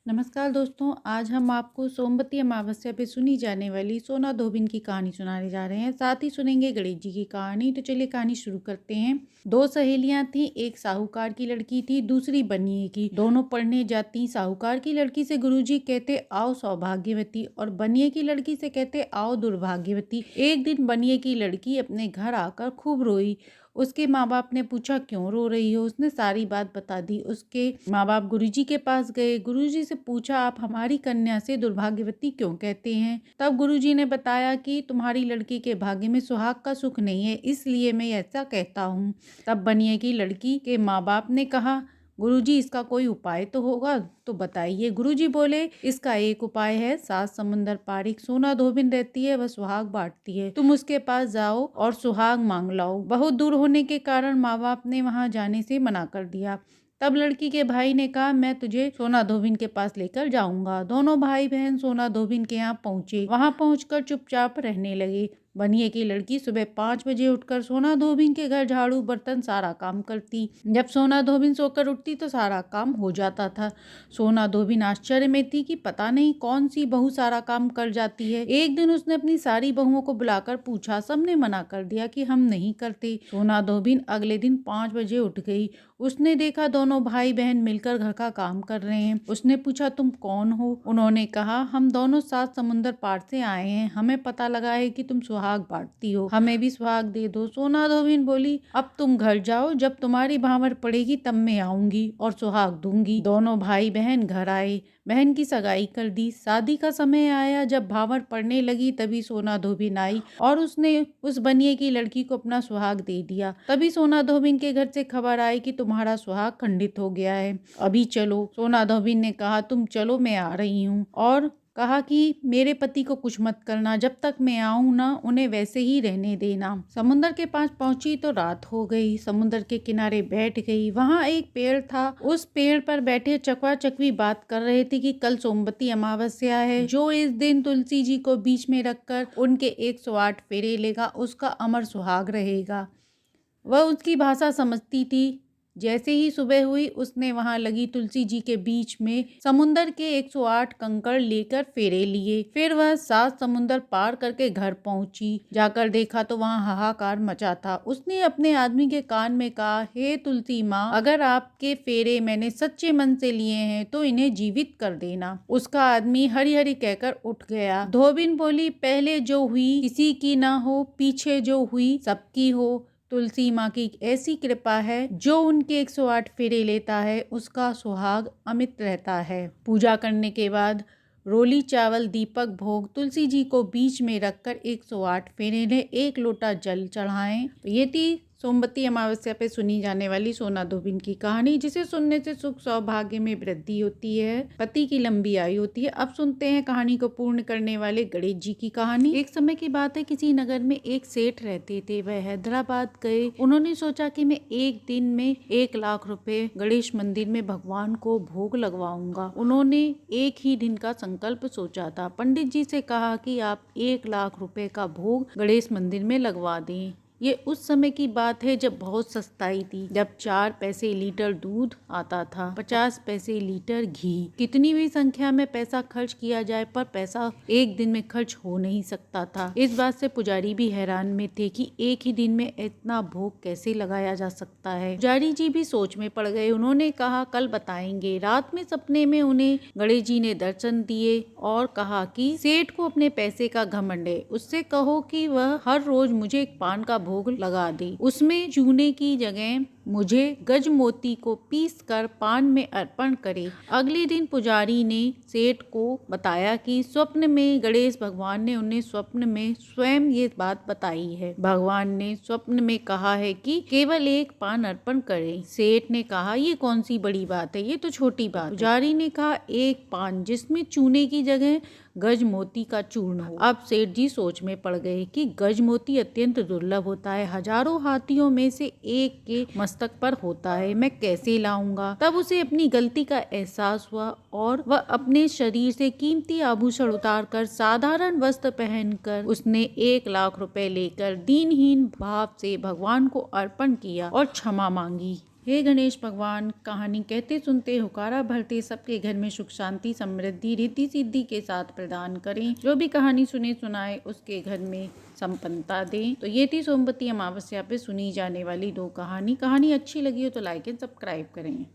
नमस्कार दोस्तों, आज हम आपको सोमवती अमावस्या पे सुनी जाने वाली सोना धोबिन की कहानी सुनाने जा रहे हैं। साथ ही सुनेंगे गणेश जी की कहानी। तो चलिए कहानी शुरू करते हैं। दो सहेलियां थीं, एक साहूकार की लड़की थी, दूसरी बनिए की। दोनों पढ़ने जाती। साहूकार की लड़की से गुरुजी कहते आओ सौभाग्यवती, और बनिए की लड़की से कहते आओ दुर्भाग्यवती। एक दिन बनिए की लड़की अपने घर आकर खूब रोई। उसके माँ बाप ने पूछा क्यों रो रही हो। उसने सारी बात बता दी। उसके माँ बाप गुरुजी के पास गए। गुरुजी से पूछा आप हमारी कन्या से दुर्भाग्यवती क्यों कहते हैं। तब गुरुजी ने बताया कि तुम्हारी लड़की के भाग्य में सुहाग का सुख नहीं है, इसलिए मैं ऐसा कहता हूँ। तब बनिए की लड़की के माँ बाप ने कहा गुरुजी इसका कोई उपाय तो होगा, तो बताइए। गुरुजी बोले इसका एक उपाय है। 7 समुंदर पार एक सोना धोबिन रहती है, वह सुहाग बांटती है। तुम उसके पास जाओ और सुहाग मांग लाओ। बहुत दूर होने के कारण माँ बाप ने वहां जाने से मना कर दिया। तब लड़की के भाई ने कहा मैं तुझे सोना धोबिन के पास लेकर जाऊंगा। दोनों भाई बहन सोना धोबिन के यहाँ पहुंचे। वहां पहुंचकर चुपचाप रहने लगे। बनिए की लड़की सुबह 5 बजे उठकर सोना धोबिन के घर झाड़ू बर्तन सारा काम करती। जब सोना धोबिन सोकर उठती तो सारा काम हो जाता था। सोना धोबिन आश्चर्य में थी कि पता नहीं कौन सी बहू सारा काम कर जाती है। एक दिन उसने अपनी सारी बहुओं को बुलाकर पूछा, सबने मना कर दिया कि हम नहीं करते। सोना धोबिन अगले दिन 5 बजे उठ गई। उसने देखा दोनों भाई बहन मिलकर घर का काम कर रहे हैं। उसने पूछा तुम कौन हो। उन्होंने कहा हम दोनों 7 समुंदर पार से आए हैं। हमें पता लगा है कि तुम सुहाग बांटती हो, हमें भी सुहाग दे दो। सोना धोबिन बोली अब तुम घर जाओ, जब तुम्हारी भावर पड़ेगी तब मैं आऊंगी और सुहाग दूंगी। दोनों भाई बहन घर आए। बहन की सगाई कर दी। शादी का समय आया। जब भावर पड़ने लगी तभी सोना धोबिन आई और उसने उस बनिए की लड़की को अपना सुहाग दे दिया। तभी सोना धोबिन के घर से खबर आई कि तुम्हारा सुहाग खंडित हो गया है, अभी चलो। सोना धोबिन ने कहा तुम चलो, मैं आ रही हूँ। और कहा कि मेरे पति को कुछ मत करना, जब तक मैं आऊं ना उन्हें वैसे ही रहने देना। समुंदर के पास पहुंची तो रात हो गई। समुंदर के किनारे बैठ गई। वहां एक पेड़ था। उस पेड़ पर बैठे चकवा चकवी बात कर रहे थे कि कल सोमवती अमावस्या है। जो इस दिन तुलसी जी को बीच में रखकर उनके 108 फेरे लेगा उसका अमर सुहाग रहेगा। वह उसकी भाषा समझती थी। जैसे ही सुबह हुई उसने वहां लगी तुलसी जी के बीच में समुंदर के 108 कंकड़ लेकर फेरे लिए। फिर वह 7 समुंदर पार करके घर पहुंची। जाकर देखा तो वहां हाहाकार मचा था। उसने अपने आदमी के कान में कहा हे तुलसी माँ, अगर आपके फेरे मैंने सच्चे मन से लिए हैं तो इन्हें जीवित कर देना। उसका आदमी हरी हरी कहकर उठ गया। धोबिन बोली पहले जो हुई किसी की ना हो, पीछे जो हुई सबकी हो। तुलसी माँ की ऐसी कृपा है, जो उनके 108 फेरे लेता है उसका सुहाग अमित रहता है। पूजा करने के बाद रोली चावल दीपक भोग तुलसी जी को बीच में रखकर 108 फेरे ले 1 लोटा जल चढ़ाएं। तो ये थी सोमवती अमावस्या पे सुनी जाने वाली सोना धोबिन की कहानी, जिसे सुनने से सुख सौभाग्य में वृद्धि होती है, पति की लंबी आयु होती है। अब सुनते हैं कहानी को पूर्ण करने वाले गणेश जी की कहानी। एक समय की बात है, किसी नगर में एक सेठ रहते थे। वह हैदराबाद गए। उन्होंने सोचा कि मैं एक दिन में 1 लाख रुपए गणेश मंदिर में भगवान को भोग लगवाऊंगा। उन्होंने एक ही दिन का संकल्प सोचा था। पंडित जी से कहा कि आप 1 लाख रुपए का भोग गणेश मंदिर में लगवा दें। ये उस समय की बात है जब बहुत सस्ताई थी, जब 4 पैसे लीटर दूध आता था, 50 पैसे लीटर घी। कितनी भी संख्या में पैसा खर्च किया जाए पर पैसा एक दिन में खर्च हो नहीं सकता था। इस बात से पुजारी भी हैरान में थे कि एक ही दिन में इतना भोग कैसे लगाया जा सकता है। पुजारी जी भी सोच में पड़ गए। उन्होंने कहा कल बताएंगे। रात में सपने में उन्हें गणेश जी ने दर्शन दिए और कहा कि सेठ को अपने पैसे का घमंड है, उससे कहो कि वह हर रोज मुझे एक पान का भोग लगा दी। उसमें चूने की जगह मुझे गजमोती को पीस कर पान में अर्पण करे। अगले दिन पुजारी ने सेठ को बताया कि स्वप्न में गणेश भगवान ने उन्हें स्वप्न में स्वयं ये बात बताई है। भगवान ने स्वप्न में कहा है कि केवल 1 पान अर्पण करें। सेठ ने कहा ये कौन सी बड़ी बात है, ये तो छोटी बात है। पुजारी ने कहा 1 पान जिसमें चूने की जगह गजमोती का चूर्ण हो। अब सेठ जी सोच में पड़ गए कि गजमोती अत्यंत दुर्लभ होता है, हजारों हाथियों में से एक के मस्तक पर होता है, मैं कैसे लाऊंगा। तब उसे अपनी गलती का एहसास हुआ और वह अपने शरीर से कीमती आभूषण उतारकर साधारण वस्त्र पहनकर उसने 1 लाख रुपए लेकर दीनहीन भाव से भगवान को अर्पण किया और क्षमा मांगी। हे गणेश भगवान, कहानी कहते सुनते हुकारा भरते सबके घर में सुख शांति समृद्धि रिद्धि सिद्धि के साथ प्रदान करें। जो भी कहानी सुने सुनाए उसके घर में संपन्नता दें। तो ये थी सोमवती अमावस्या पे सुनी जाने वाली 2 कहानी। कहानी अच्छी लगी हो तो लाइक एंड सब्सक्राइब करें।